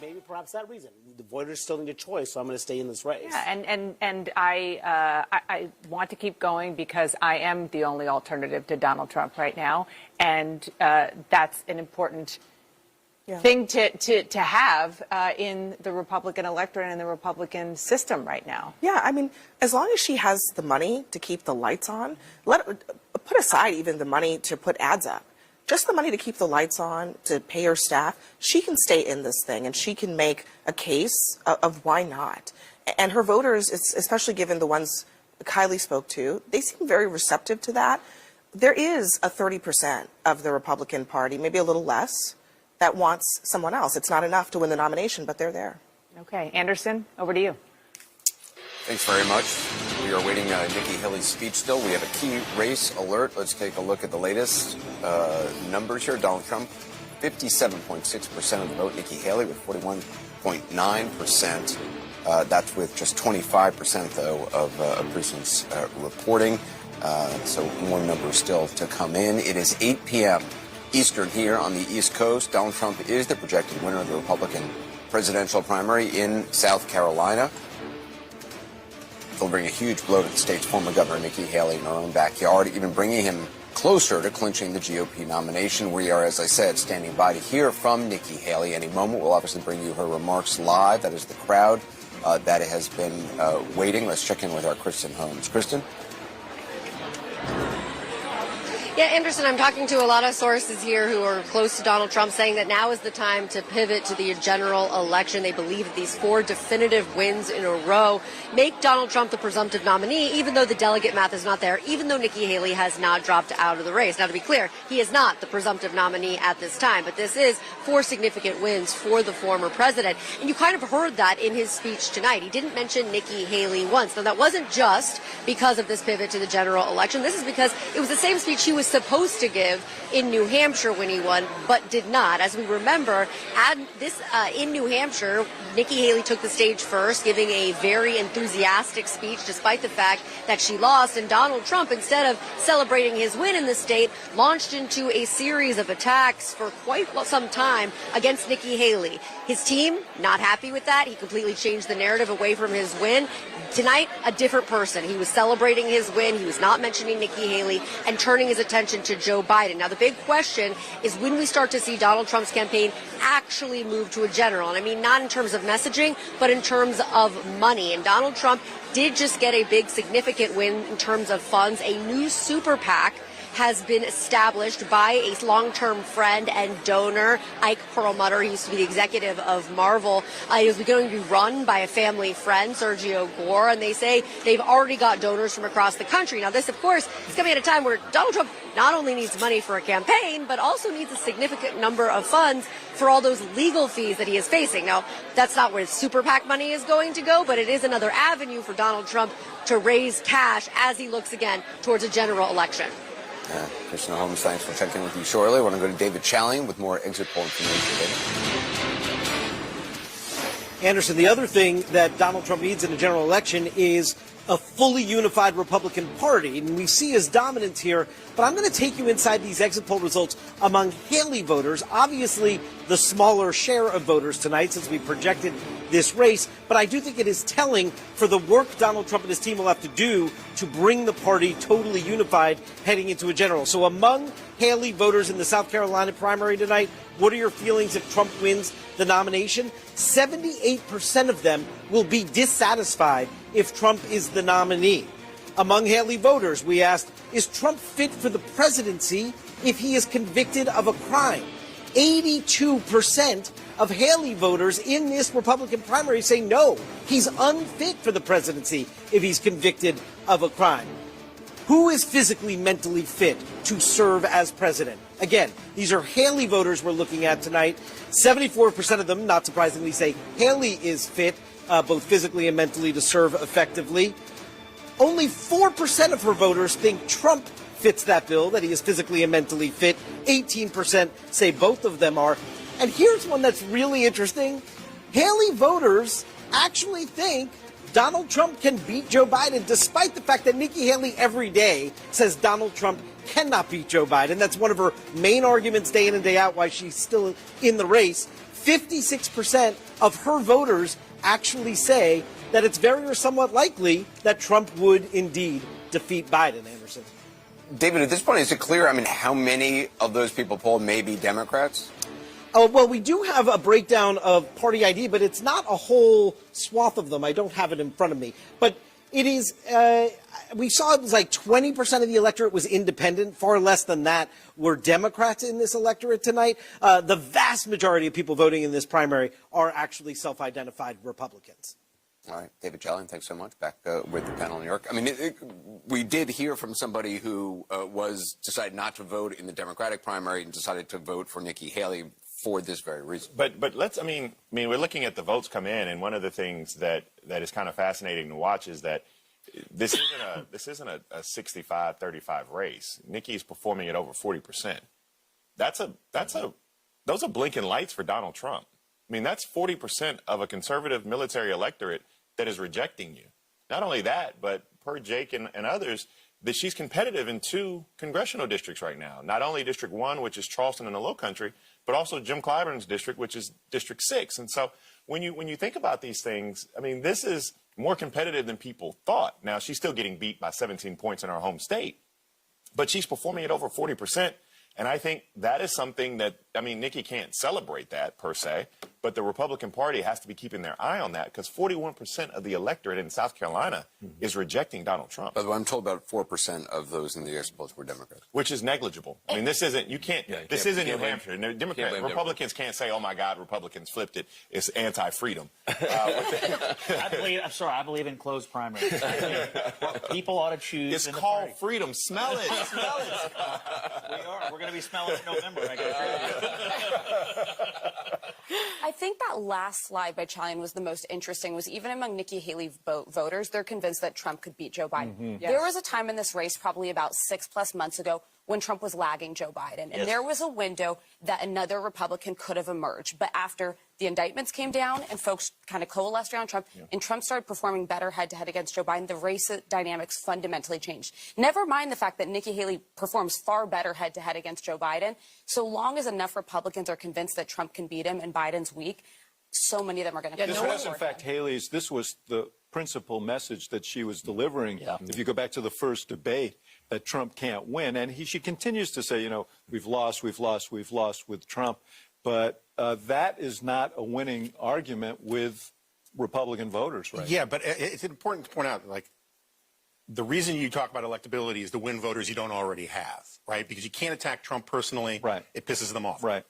Maybe perhaps that reason. The voters still need a choice, so I'm going to stay in this race. Yeah, and I want to keep going because I am the only alternative to Donald Trump right now, and that's an important thing to have in the Republican electorate and in the Republican system right now. Yeah, I mean, as long as she has the money to keep the lights on, put aside even the money to put ads up. Just the money to keep the lights on, to pay her staff, she can stay in this thing and she can make a case of why not. And her voters, especially given the ones Kylie spoke to, they seem very receptive to that. There is a 30% of the Republican Party, maybe a little less, that wants someone else. It's not enough to win the nomination, but they're there. Okay, Anderson, over to you. Thanks very much. We are awaiting Nikki Haley's speech still. We have a key race alert. Let's take a look at the latest numbers here. Donald Trump, 57.6% of the vote. Nikki Haley with 41.9%. That's with just 25%, though, of precincts reporting. So more numbers still to come in. It is 8 p.m. Eastern here on the East Coast. Donald Trump is the projected winner of the Republican presidential primary in South Carolina. Delivering a huge blow to the state's former governor, Nikki Haley, in her own backyard, even bringing him closer to clinching the GOP nomination. We are, as I said, standing by to hear from Nikki Haley any moment. We'll obviously bring you her remarks live. That is the crowd that has been waiting. Let's check in with our Kristen Holmes. Kristen? Yeah, Anderson, I'm talking to a lot of sources here who are close to Donald Trump saying that now is the time to pivot to the general election. They believe that these 4 definitive wins in a row make Donald Trump the presumptive nominee, even though the delegate math is not there, even though Nikki Haley has not dropped out of the race. Now, to be clear, he is not the presumptive nominee at this time, but this is 4 significant wins for the former president. And you kind of heard that in his speech tonight. He didn't mention Nikki Haley once. Now, that wasn't just because of this pivot to the general election. This is because it was the same speech he was supposed to give in New Hampshire when he won, but did not. As we remember, in New Hampshire, Nikki Haley took the stage first, giving a very enthusiastic speech despite the fact that she lost. And Donald Trump, instead of celebrating his win in the state, launched into a series of attacks for quite some time against Nikki Haley. His team, not happy with that. He completely changed the narrative away from his win. Tonight, a different person. He was celebrating his win. He was not mentioning Nikki Haley and turning his attention to Joe Biden. Now, the big question is when we start to see Donald Trump's campaign actually move to a general. And I mean, not in terms of messaging, but in terms of money. And Donald Trump did just get a big, significant win in terms of funds. A new super PAC has been established by a long-term friend and donor, Ike Perlmutter. He used to be the executive of Marvel. He is going to be run by a family friend, Sergio Gore, and they say they've already got donors from across the country. Now, this, of course, is coming at a time where Donald Trump not only needs money for a campaign, but also needs a significant number of funds for all those legal fees that he is facing. Now, that's not where Super PAC money is going to go, but it is another avenue for Donald Trump to raise cash as he looks again towards a general election. Kristen Holmes, thanks for checking with you shortly. I want to go to David Challian with more exit poll information. Anderson, the other thing that Donald Trump needs in a general election is a fully unified Republican Party. And we see his dominance here, but I'm going to take you inside these exit poll results among Haley voters. Obviously, the smaller share of voters tonight since we projected this race, but I do think it is telling for the work Donald Trump and his team will have to do to bring the party totally unified heading into a general. So among Haley voters in the South Carolina primary tonight, what are your feelings if Trump wins the nomination? 78% of them will be dissatisfied if Trump is the nominee. Among Haley voters, we asked, is Trump fit for the presidency if he is convicted of a crime? 82% of Haley voters in this Republican primary say no, he's unfit for the presidency if he's convicted of a crime. Who is physically, mentally fit to serve as president? Again, these are Haley voters we're looking at tonight. 74% of them, not surprisingly, say Haley is fit, both physically and mentally, to serve effectively. Only 4% of her voters think Trump fits that bill, that he is physically and mentally fit. 18% say both of them are. And here's one that's really interesting. Haley voters actually think Donald Trump can beat Joe Biden, despite the fact that Nikki Haley every day says Donald Trump cannot beat Joe Biden. That's one of her main arguments day in and day out why she's still in the race. 56% of her voters actually say that it's very or somewhat likely that Trump would indeed defeat Biden, Anderson. David, at this point, is it clear, I mean, how many of those people polled may be Democrats? Well, we do have a breakdown of party ID, but it's not a whole swath of them. I don't have it in front of me. But it is, we saw it was like 20% of the electorate was independent. Far less than that were Democrats in this electorate tonight. The vast majority of people voting in this primary are actually self-identified Republicans. All right, David Challen, thanks so much. Back with the panel in New York. I mean, we did hear from somebody who decided not to vote in the Democratic primary and decided to vote for Nikki Haley for this very reason. But let's, I mean, we're looking at the votes come in, and one of the things that is kind of fascinating to watch is that this isn't a 65-35 race. Nikki's performing at over 40%. Those are blinking lights for Donald Trump. I mean, that's 40% of a conservative military electorate that is rejecting you. Not only that, but per Jake and others, that she's competitive in 2 congressional districts right now. Not only District 1, which is Charleston in the Low Country, but also Jim Clyburn's district, which is District 6. And so when you think about these things, I mean, this is more competitive than people thought. Now, she's still getting beat by 17 points in her home state, but she's performing at over 40%. And I think that is something that, I mean, Nikki can't celebrate that per se, but the Republican Party has to be keeping their eye on that because 41% of the electorate in South Carolina is rejecting Donald Trump. By the way, I'm told about 4% of those in the exit polls were Democrats. Which is negligible. I mean, this isn't, this isn't New Hampshire. Republicans can't say, oh my God, Republicans flipped it. It's anti-freedom. I believe in closed primaries. People ought to choose. It's called freedom. Smell it. Smell it. We're going to be smelling it in November. I I think that last slide by Challen was the most interesting, was even among Nikki Haley voters, they're convinced that Trump could beat Joe Biden. Yes. There was a time in this race, probably about 6+ months ago, when Trump was lagging Joe Biden. And there was a window that another Republican could have emerged. But after the indictments came down and folks kind of coalesced around Trump, and Trump started performing better head-to-head against Joe Biden, the race dynamics fundamentally changed. Never mind the fact that Nikki Haley performs far better head-to-head against Joe Biden. So long as enough Republicans are convinced that Trump can beat him and Biden's weak, so many of them are going to This was, in fact, this was the principal message that she was delivering. If you go back to the first debate, that Trump can't win. And she continues to say, you know, we've lost with Trump. But that is not a winning argument with Republican voters, right? Yeah, but it's important to point out, like, the reason you talk about electability is to win voters you don't already have, right? Because you can't attack Trump personally. Right. It pisses them off. Right.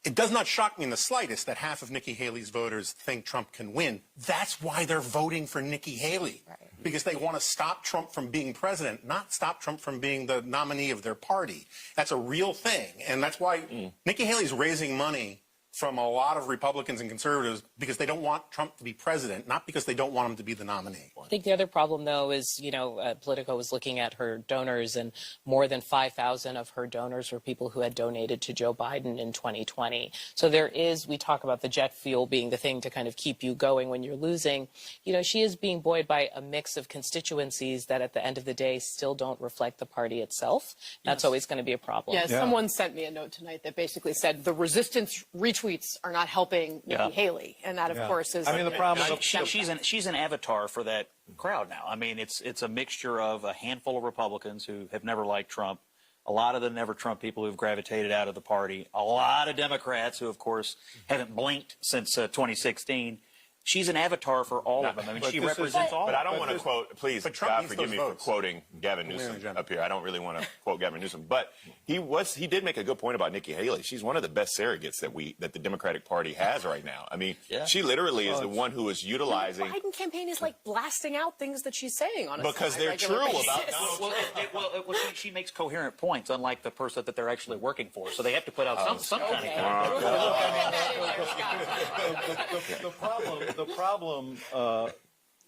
It does not shock me in the slightest that half of Nikki Haley's voters think Trump can win. That's why they're voting for Nikki Haley. Right. Because they want to stop Trump from being president, not stop Trump from being the nominee of their party. That's a real thing. And that's why Nikki Haley's raising money from a lot of Republicans and conservatives because they don't want Trump to be president, not because they don't want him to be the nominee. I think the other problem, though, is, you know, Politico was looking at her donors, and more than 5,000 of her donors were people who had donated to Joe Biden in 2020. So there is, we talk about the jet fuel being the thing to kind of keep you going when you're losing. You know, she is being buoyed by a mix of constituencies that at the end of the day still don't reflect the party itself. That's always going to be a problem. Yeah, someone sent me a note tonight that basically said the resistance retweets are not helping Nikki Haley, and that, of course, is. I mean, the problem. She's an avatar for that crowd now. I mean, it's a mixture of a handful of Republicans who have never liked Trump, a lot of the never Trump people who've gravitated out of the party, a lot of Democrats who, of course, haven't blinked since 2016. She's an avatar for all of them. I mean, she represents all of them. But I don't want to quote, please, God forgive me for quoting Gavin Newsom up here. I don't really want to quote Gavin Newsom. But he did make a good point about Nikki Haley. She's one of the best surrogates that the Democratic Party has right now. I mean, she literally is the one who is utilizing. The Biden campaign is like blasting out things that she's saying on because they're true about Donald Trump. She makes coherent points, unlike the person that they're actually working for. So they have to put out some kind of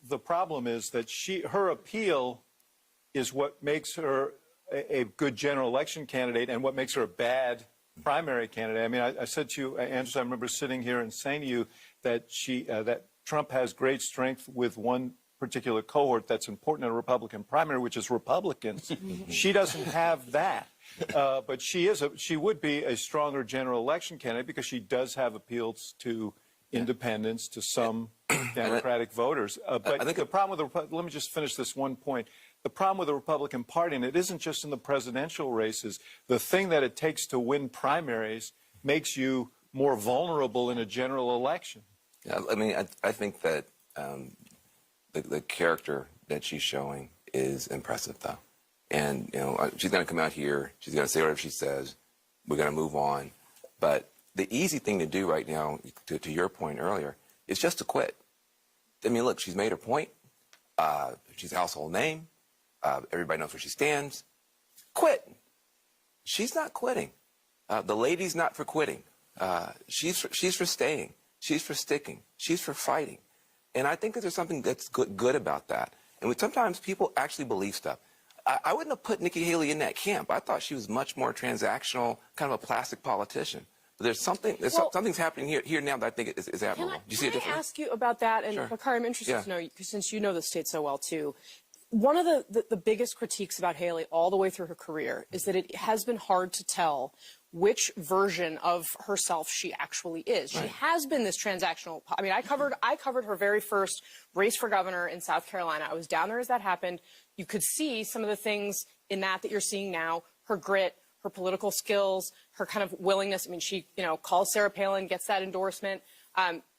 The problem is that her appeal is what makes her a good general election candidate and what makes her a bad primary candidate. I mean, I said to you, Andrews, I remember sitting here and saying to you that that Trump has great strength with one particular cohort that's important in a Republican primary, which is Republicans. She doesn't have that. But she would be a stronger general election candidate because she does have appeals to independents, to some Democratic voters. But I think the problem with let me just finish this one point. The problem with the Republican Party, and it isn't just in the presidential races, the thing that it takes to win primaries makes you more vulnerable in a general election. Yeah, I mean, I think that the character that she's showing is impressive, though. And, you know, she's going to come out here, she's going to say whatever she says, we're going to move on. But the easy thing to do right now, to your point earlier, is just to quit. I mean, look, she's made her point. She's a household name. Everybody knows where she stands. Quit. She's not quitting. The lady's not for quitting. She's for staying. She's for sticking. She's for fighting. And I think that there's something that's good about that. And sometimes people actually believe stuff. I wouldn't have put Nikki Haley in that camp. I thought she was much more transactional, kind of a plastic politician. But there's something's happening here now that I think is admirable. Do you see it differently? Can I ask you about that? And Sure. Bakari, I'm interested to know, since you know the state so well too, one of the biggest critiques about Haley all the way through her career is that it has been hard to tell which version of herself she actually is. Right. She has been this transactional. I mean, I covered her very first race for governor in South Carolina. I was down there as that happened. You could see some of the things in that you're seeing now, her grit, her political skills, her kind of willingness. I mean, she, calls Sarah Palin, gets that endorsement.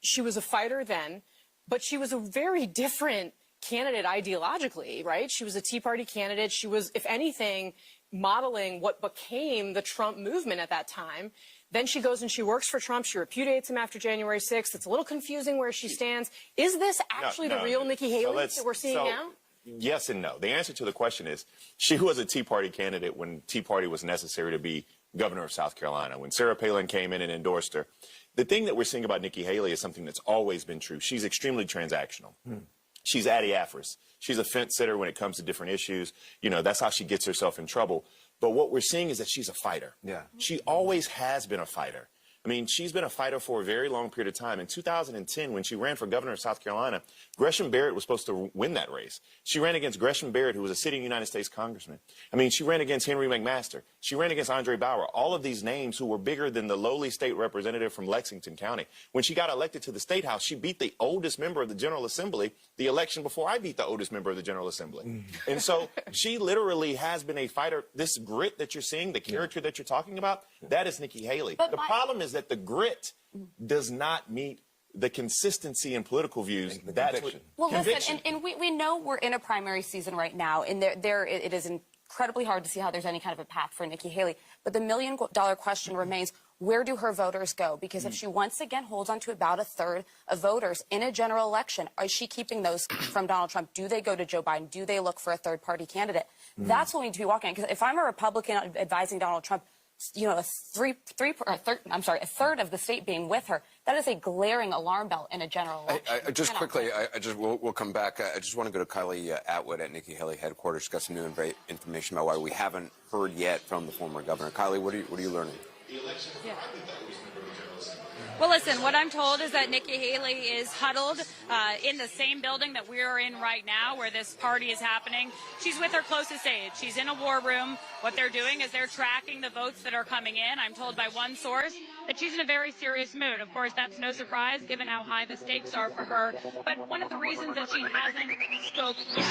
She was a fighter then, but she was a very different candidate ideologically, right? She was a Tea Party candidate. She was, if anything, modeling what became the Trump movement at that time. Then she goes and she works for Trump. She repudiates him after January 6th. It's a little confusing where she stands. Is this actually the real Nikki Haley that we're seeing now? Yes and no. The answer to the question is she was a Tea Party candidate when Tea Party was necessary to be governor of South Carolina, when Sarah Palin came in and endorsed her. The thing that we're seeing about Nikki Haley is something that's always been true. She's extremely transactional. She's adiaphorous. She's a fence sitter when it comes to different issues. That's how she gets herself in trouble. But what we're seeing is that she's a fighter. Yeah. She always has been a fighter. I mean, she's been a fighter for a very long period of time. In 2010, when she ran for governor of South Carolina, Gresham Barrett was supposed to win that race. She ran against Gresham Barrett, who was a sitting United States congressman. I mean, she ran against Henry McMaster. She ran against Andre Bauer, all of these names who were bigger than the lowly state representative from Lexington County. When she got elected to the State House, she beat the oldest member of the General Assembly the election before I beat the oldest member of the General Assembly. And so she literally has been a fighter. This grit that you're seeing, the character that you're talking about, that is Nikki Haley. The problem is that the grit does not meet the consistency in political views. That's what, well, listen, and we know we're in a primary season right now, and it is incredibly hard to see how there's any kind of a path for Nikki Haley. But the million-dollar question remains, where do her voters go? Because if she once again holds on to about a third of voters in a general election, is she keeping those from Donald Trump? Do they go to Joe Biden? Do they look for a third-party candidate? That's what we need to be walking at. Because if I'm a Republican advising Donald Trump, a third of the state being with her, that is a glaring alarm bell in a general election. Just quickly, we'll come back. I just want to go to Kylie Atwood at Nikki Haley headquarters. She's got some new information about why we haven't heard yet from the former governor. Kylie, what are you learning? Yeah. Well, listen, what I'm told is that Nikki Haley is huddled in the same building that we're in right now where this party is happening. She's with her closest aide. She's in a war room. What they're doing is they're tracking the votes that are coming in. I'm told by one source that she's in a very serious mood. Of course, that's no surprise given how high the stakes are for her. But one of the reasons that she hasn't spoken yet.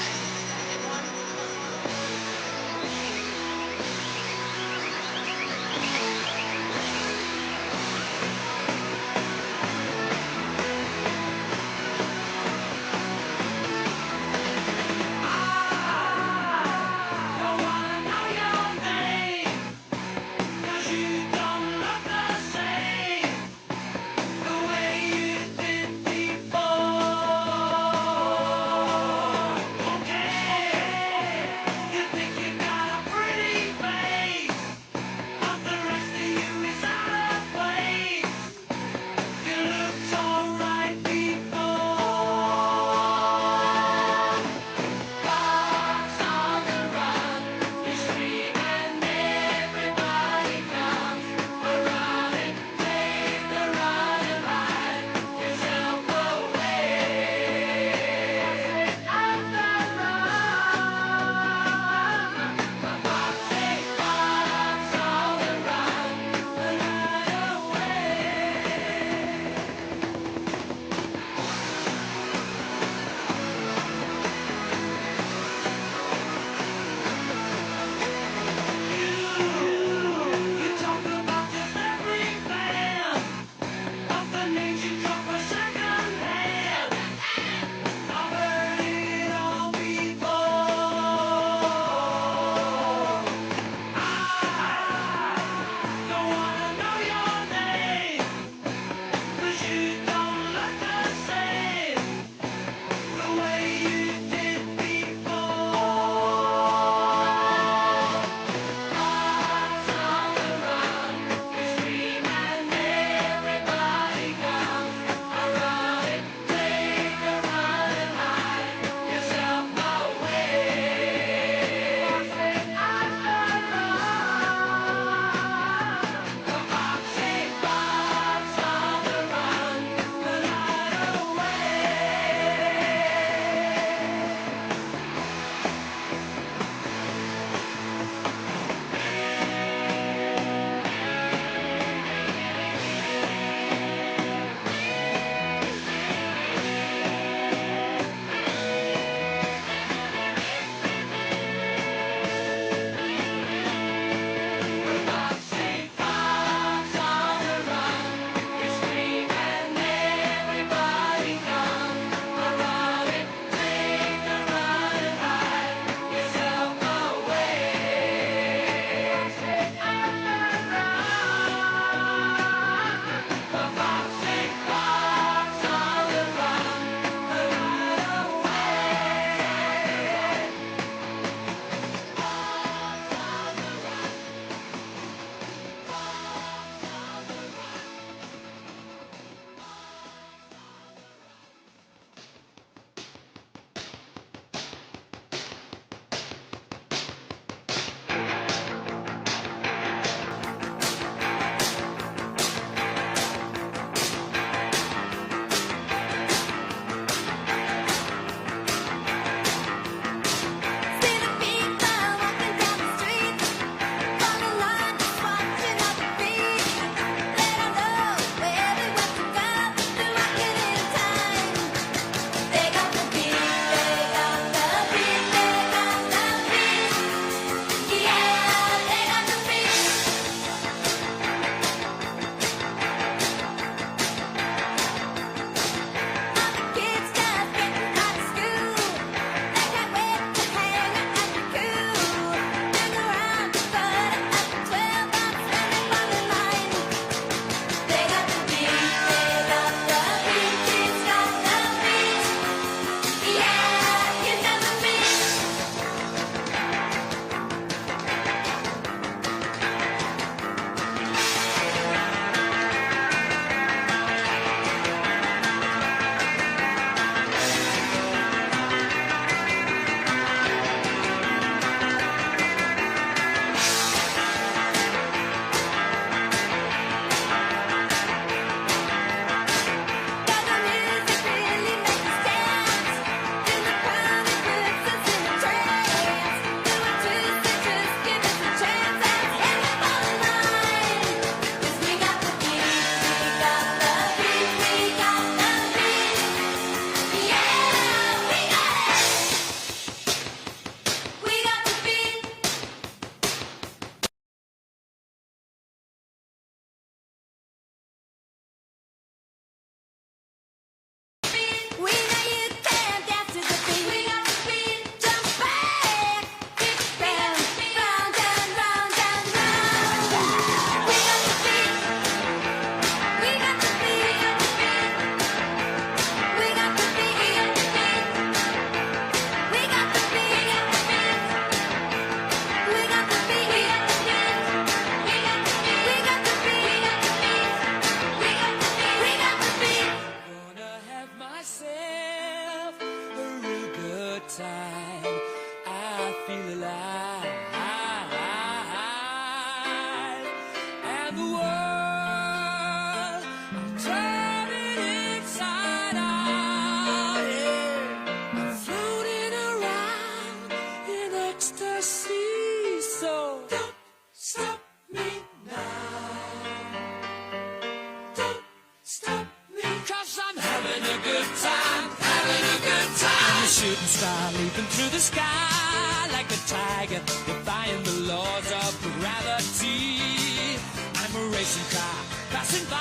racing car passing by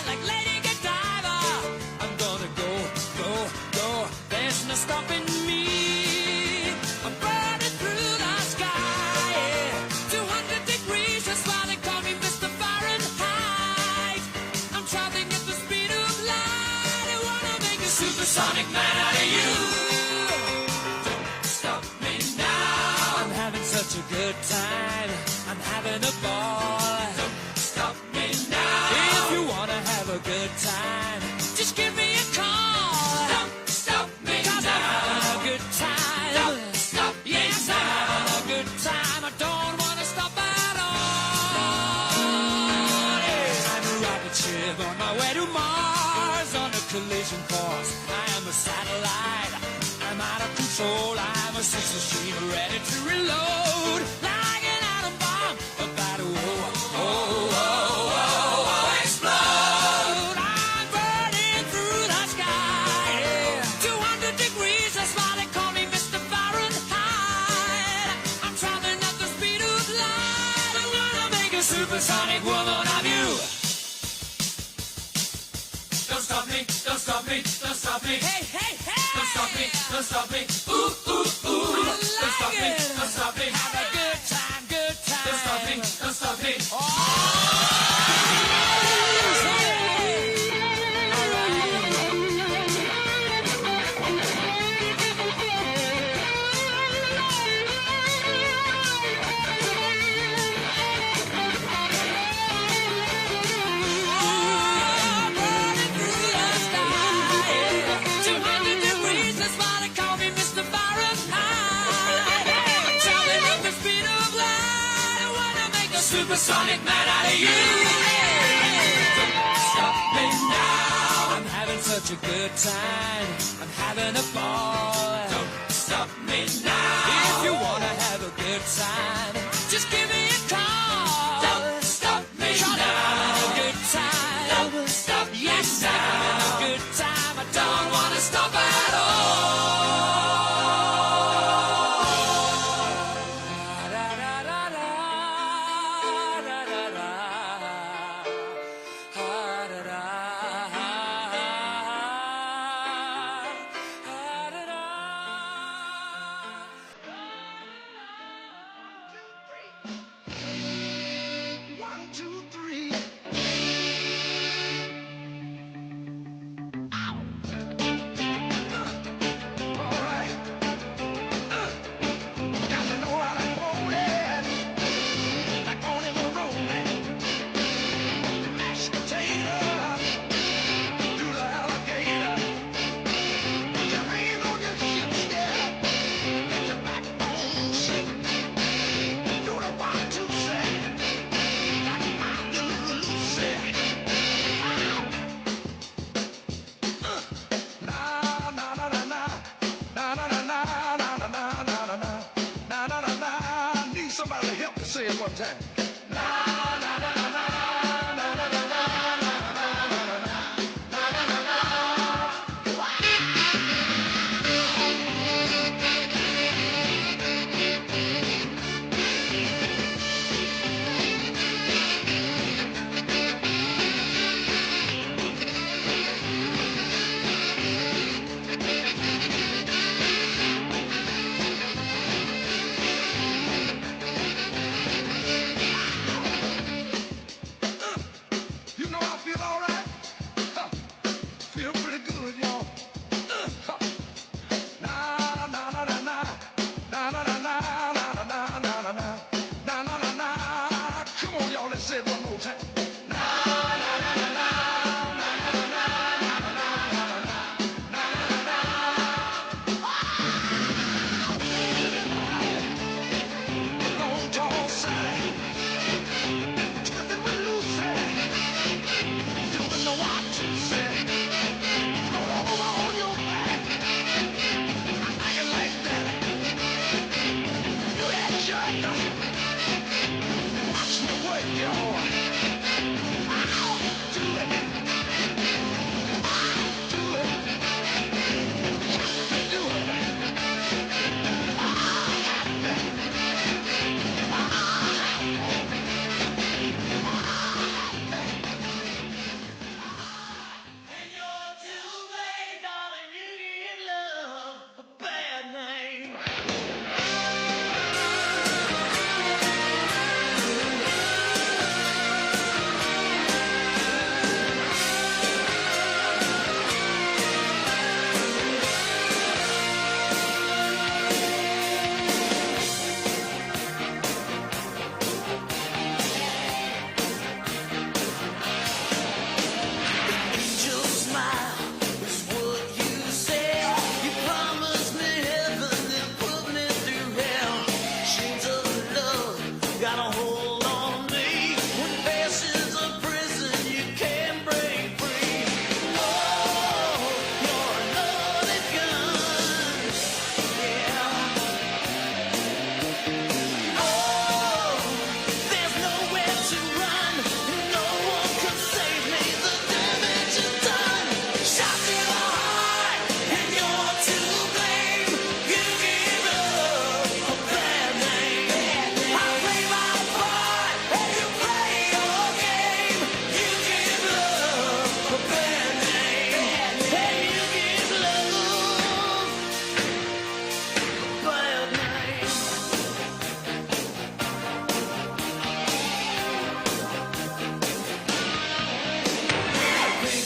like Lady Godiva. I'm gonna go, go, go. There's no stopping me. I'm burning through the sky. Yeah. 200 degrees, that's why they call me Mr. Fahrenheit. I'm traveling at the speed of light. I wanna make a supersonic man out of you. Don't stop me now. I'm having such a good time. I'm having a ball. Don't stop me now. If you wanna have a good time, just give me a call. Don't stop me now. I'm having a good time. Don't stop me yes, now. I'm having a good time. I don't wanna stop at all. Yeah. I'm a rocket ship on my way to Mars on a collision course. I am a satellite. I'm out of control. I'm a sex machine ready to reload. Like an atom bomb about to explode. I'm burning through the sky. Yeah. 200 degrees, that's why they call me Mr. Fahrenheit. I'm traveling at the speed of light. I'm gonna make a supersonic woman of you. Don't stop me, don't stop me, don't stop me. Hey, hey, hey! Don't stop me, don't stop me. Ooh, ooh, ooh. Don't stop me, don't stop me. Have a good time, good time. Don't stop me, don't stop me. Supersonic man out of you. Don't stop me now. I'm having such a good time. I'm having a ball. Don't stop me now. If you wanna have a good time, just give me a call. Don't stop me now. I'm having a good time. Don't stop yes, me now. I'm having a good time. I don't wanna stop at all.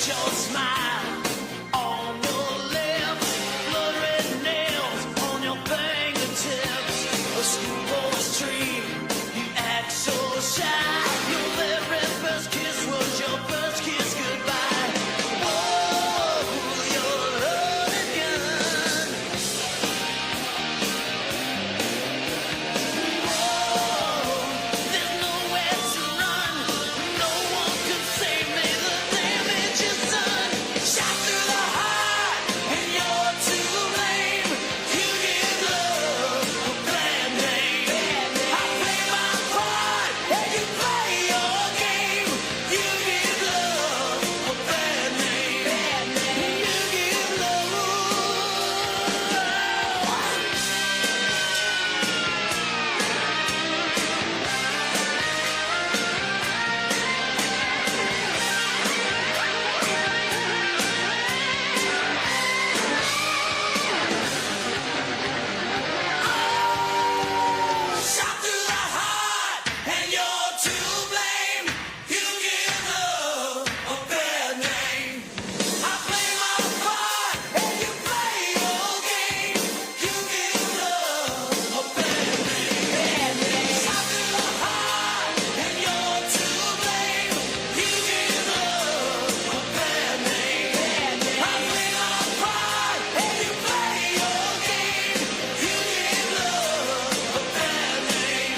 your smile on your lips, blood red nails on your fingertips. A schoolboy's dream, you act so shy. Your very first kiss was your first kiss goodbye. Oh, your loaded gun. Oh, there's nowhere to run. No one can save me. The damage is done. Shot through the heart, and you're to blame. You give love a bad name. I play my part, and you play your game. You give love a bad name. You give love. Shot through the heart, and you're to blame. You give love a bad name. I play my part, and you play your game. You give love a bad name. Shot through the heart, and you're to blame. You give love a bad name. I play my part, and you play your game. You give love a bad name.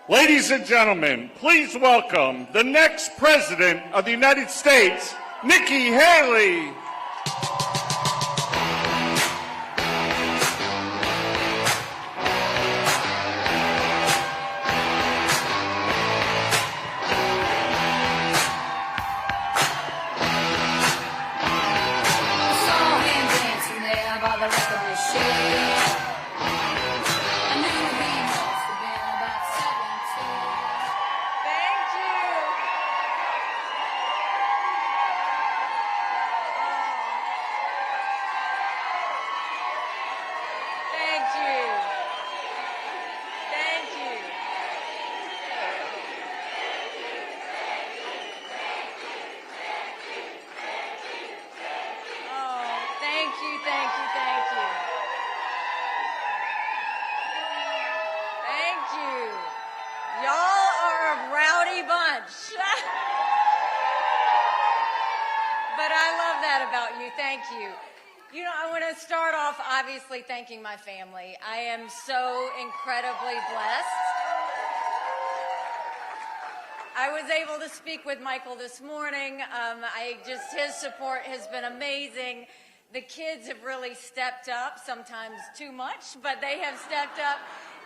Ladies and gentlemen, please welcome the next President of the United States, Nikki Haley. Saw him dancing there by the record machine. I knew he must have been about 17. Thank you. Thank you. Thank you. Oh, thank you, thank you, thank you. Thank you. Y'all are a rowdy bunch. But I love that about you. Thank you. You know, I want to start off obviously thanking my family. I am so incredibly blessed. I was able to speak with Michael this morning. His support has been amazing. The kids have really stepped up, sometimes too much, but they have stepped up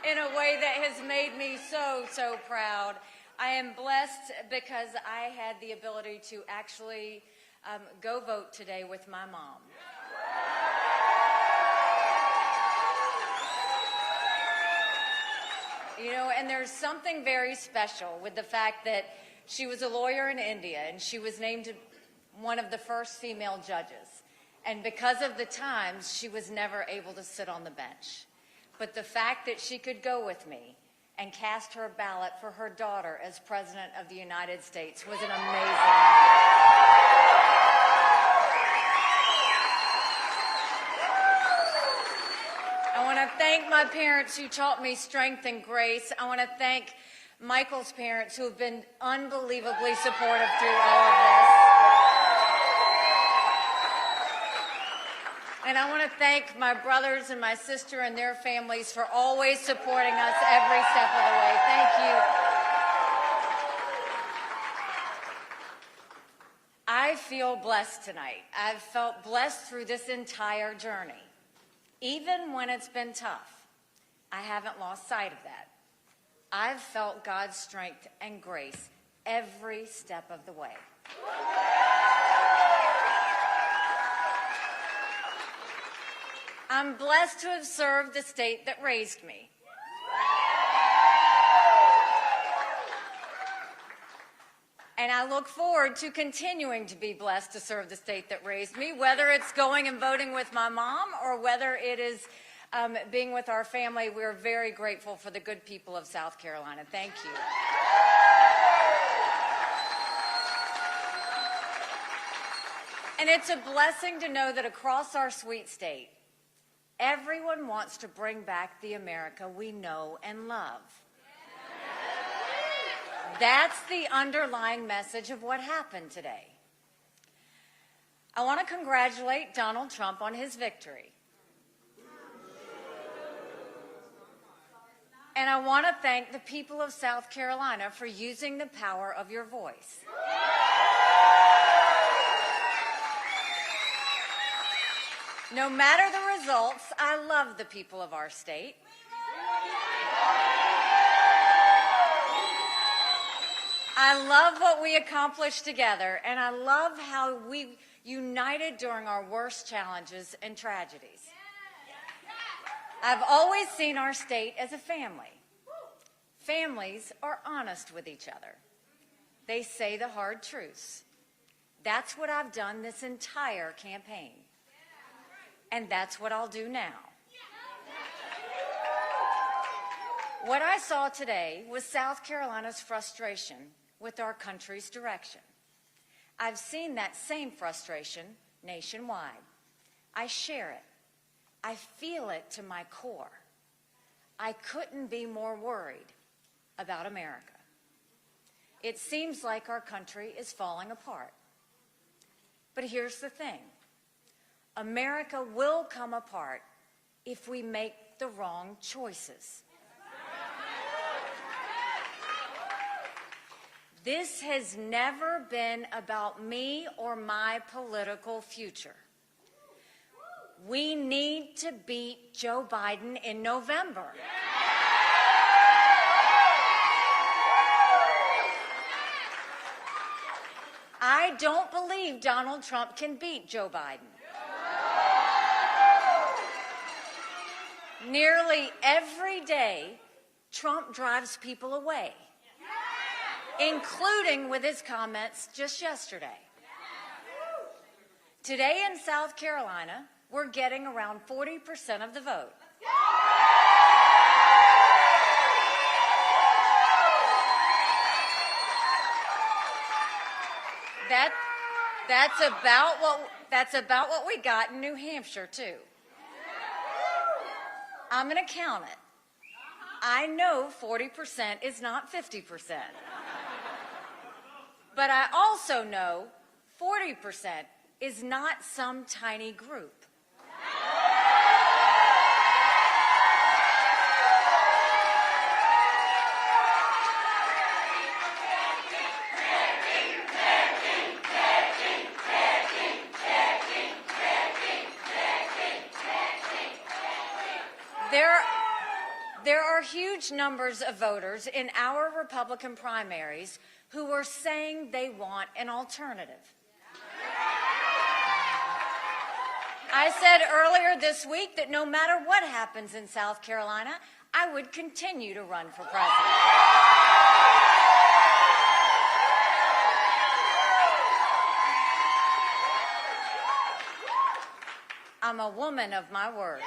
in a way that has made me so, so proud. I am blessed because I had the ability to actually go vote today with my mom. You know, and there's something very special with the fact that she was a lawyer in India and she was named one of the first female judges. And because of the times, she was never able to sit on the bench. But the fact that she could go with me and cast her ballot for her daughter as President of the United States was an amazing honor. I want to thank my parents who taught me strength and grace. I want to thank Michael's parents who have been unbelievably supportive through all of this. And I want to thank my brothers and my sister and their families for always supporting us every step of the way. Thank you. I feel blessed tonight. I've felt blessed through this entire journey. Even when it's been tough, I haven't lost sight of that. I've felt God's strength and grace every step of the way. I'm blessed to have served the state that raised me. And I look forward to continuing to be blessed to serve the state that raised me, whether it's going and voting with my mom or whether it is being with our family. We're very grateful for the good people of South Carolina. Thank you. And it's a blessing to know that across our sweet state, everyone wants to bring back the America we know and love. That's the underlying message of what happened today. I want to congratulate Donald Trump on his victory. And I want to thank the people of South Carolina for using the power of your voice. No matter the results, I love the people of our state. I love what we accomplished together, and I love how we united during our worst challenges and tragedies. I've always seen our state as a family. Families are honest with each other. They say the hard truths. That's what I've done this entire campaign. And that's what I'll do now. What I saw today was South Carolina's frustration with our country's direction. I've seen that same frustration nationwide. I share it. I feel it to my core. I couldn't be more worried about America. It seems like our country is falling apart. But here's the thing. America will come apart if we make the wrong choices. This has never been about me or my political future. We need to beat Joe Biden in November. I don't believe Donald Trump can beat Joe Biden. Nearly every day, Trump drives people away, including with his comments just yesterday. Today in South Carolina, we're getting around 40% of the vote. That's about what we got in New Hampshire, too. I'm going to count it. I know 40% is not 50%. But I also know 40% is not some tiny group. There are huge numbers of voters in our Republican primaries who are saying they want an alternative. I said earlier this week that no matter what happens in South Carolina, I would continue to run for president. I'm a woman of my word.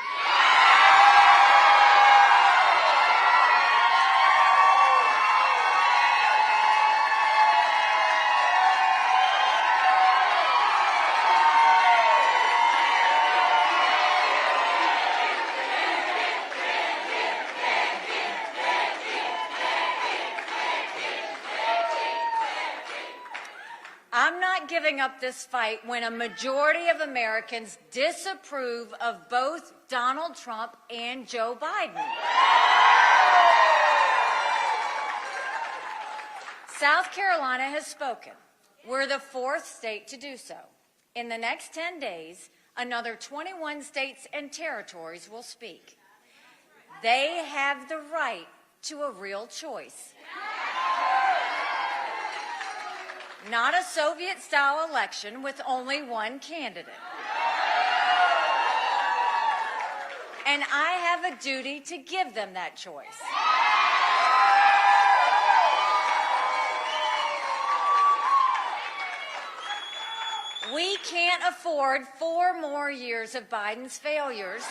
I'm not giving up this fight when a majority of Americans disapprove of both Donald Trump and Joe Biden. South Carolina has spoken. We're the fourth state to do so. In the next 10 days, another 21 states and territories will speak. They have the right to a real choice. Not a Soviet-style election with only one candidate. And I have a duty to give them that choice. We can't afford 4 more years of Biden's failures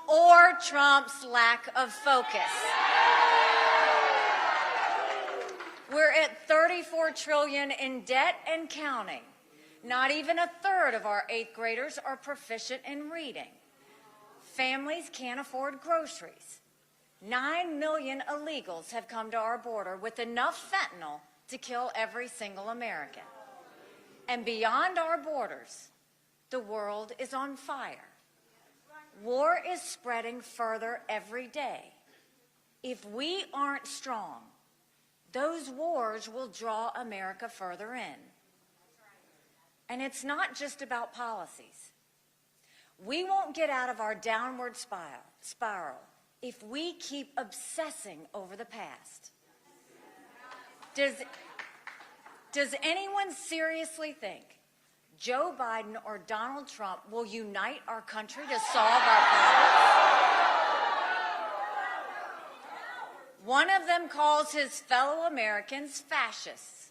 or Trump's lack of focus. We're at $34 trillion in debt and counting. Not even a third of our 8th graders are proficient in reading. Families can't afford groceries. 9 million illegals have come to our border with enough fentanyl to kill every single American. And beyond our borders, the world is on fire. War is spreading further every day. If we aren't strong, those wars will draw America further in. And it's not just about policies. We won't get out of our downward spiral if we keep obsessing over the past. Does anyone seriously think Joe Biden or Donald Trump will unite our country to solve our problems? One of them calls his fellow Americans fascists.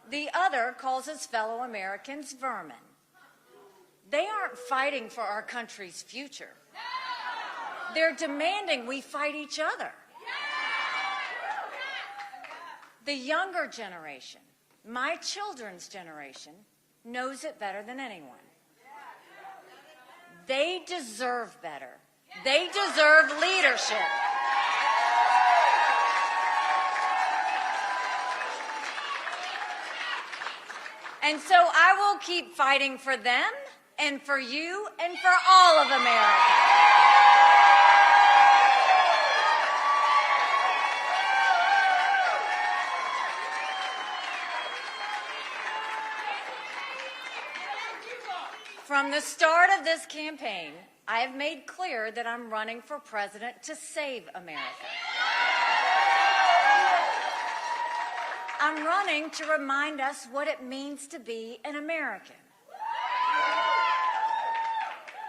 The other calls his fellow Americans vermin. They aren't fighting for our country's future. They're demanding we fight each other. The younger generation, my children's generation, knows it better than anyone. They deserve better. They deserve leadership. And so I will keep fighting for them and for you and for all of America. From the start of this campaign, I have made clear that I'm running for president to save America. I'm running to remind us what it means to be an American.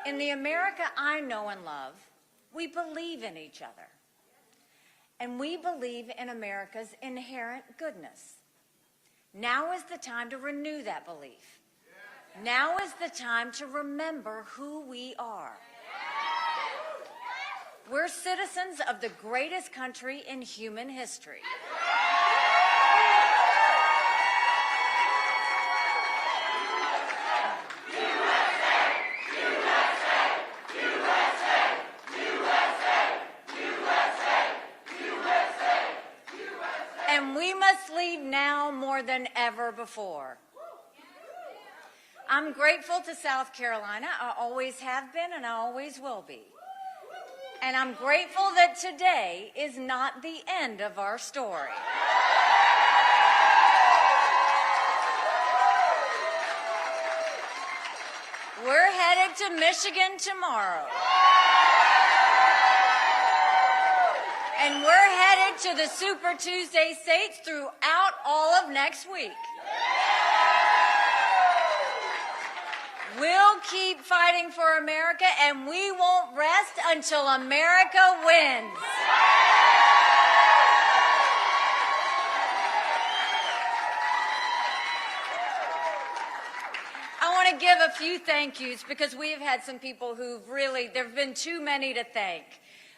In the America I know and love, we believe in each other. And we believe in America's inherent goodness. Now is the time to renew that belief. Now is the time to remember who we are. We're citizens of the greatest country in human history. And we must lead now more than ever before. I'm grateful to South Carolina. I always have been and I always will be. And I'm grateful that today is not the end of our story. We're headed to Michigan tomorrow. And we're headed to the Super Tuesday states throughout all of next week. We'll keep fighting for America, and we won't rest until America wins. I want want to give a few thank yous because we have had some people who've really, there have been too many to thank.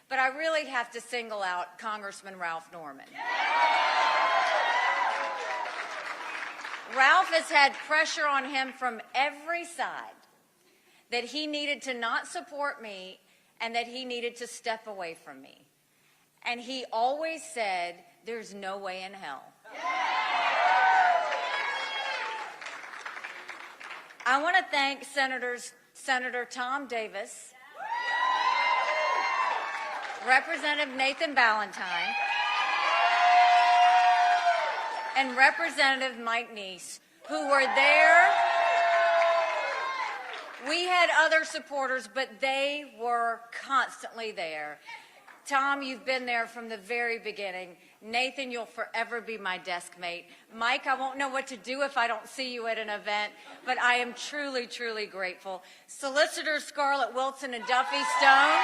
But I really have to single out Congressman Ralph Norman. Ralph has had pressure on him from every side that he needed to not support me and that he needed to step away from me. And he always said, there's no way in hell. I want to thank Senator Tom Davis, Representative Nathan Ballantyne, and Representative Mike Neese, who were there. We had other supporters, but they were constantly there. Tom, you've been there from the very beginning. Nathan, you'll forever be my desk mate. Mike, I won't know what to do if I don't see you at an event, but I am truly, truly grateful. Solicitors Scarlett Wilson and Duffy Stone,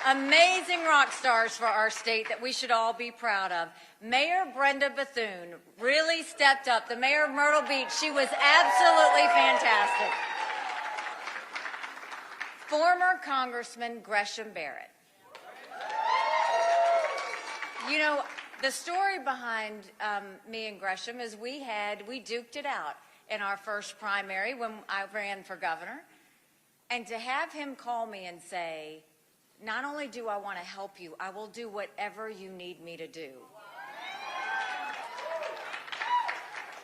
amazing rock stars for our state that we should all be proud of. Mayor Brenda Bethune really stepped up. The mayor of Myrtle Beach, she was absolutely fantastic. Former Congressman Gresham Barrett. You know, the story behind me and Gresham is we duked it out in our first primary when I ran for governor. And to have him call me and say, not only do I want to help you, I will do whatever you need me to do.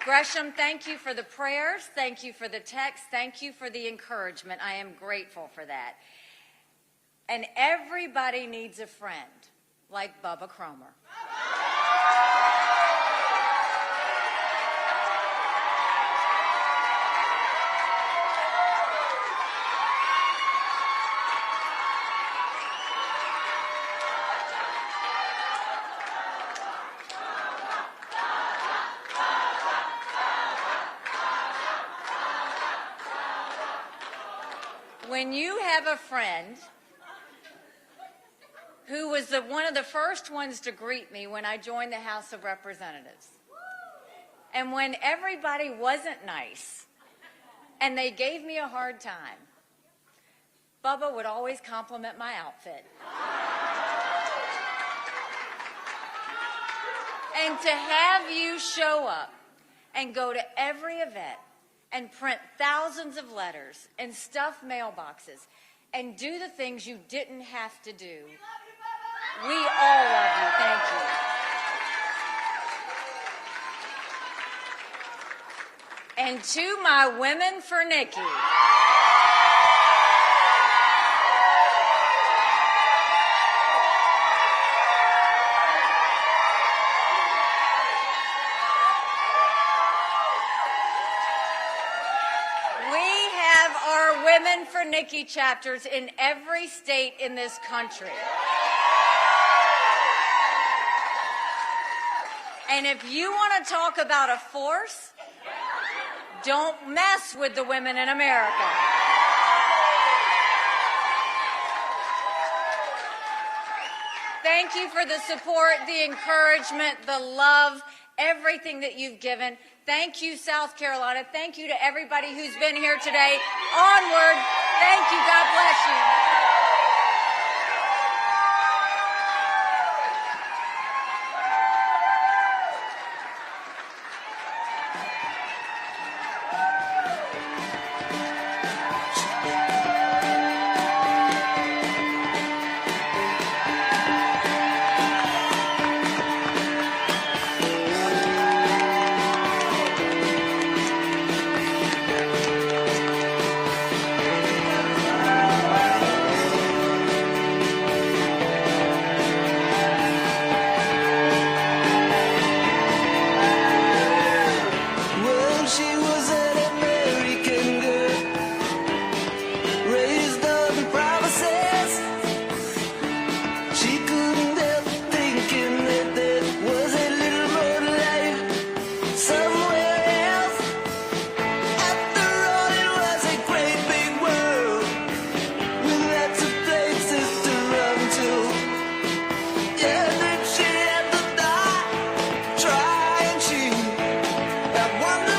Gresham, thank you for the prayers. Thank you for the text. Thank you for the encouragement. I am grateful for that. And everybody needs a friend like Bubba Cromer. When you have a friend who was one of the first ones to greet me when I joined the House of Representatives, and when everybody wasn't nice and they gave me a hard time, Bubba would always compliment my outfit. And to have you show up and go to every event and print thousands of letters and stuff mailboxes and do the things you didn't have to do. We all love you. Thank you. And to my women for Nikki. Women for Nikki chapters in every state in this country. And if you want to talk about a force, don't mess with the women in America. Thank you for the support, the encouragement, the love, everything that you've given. Thank you, South Carolina. Thank you to everybody who's been here today. Onward. Thank you. God bless you. That one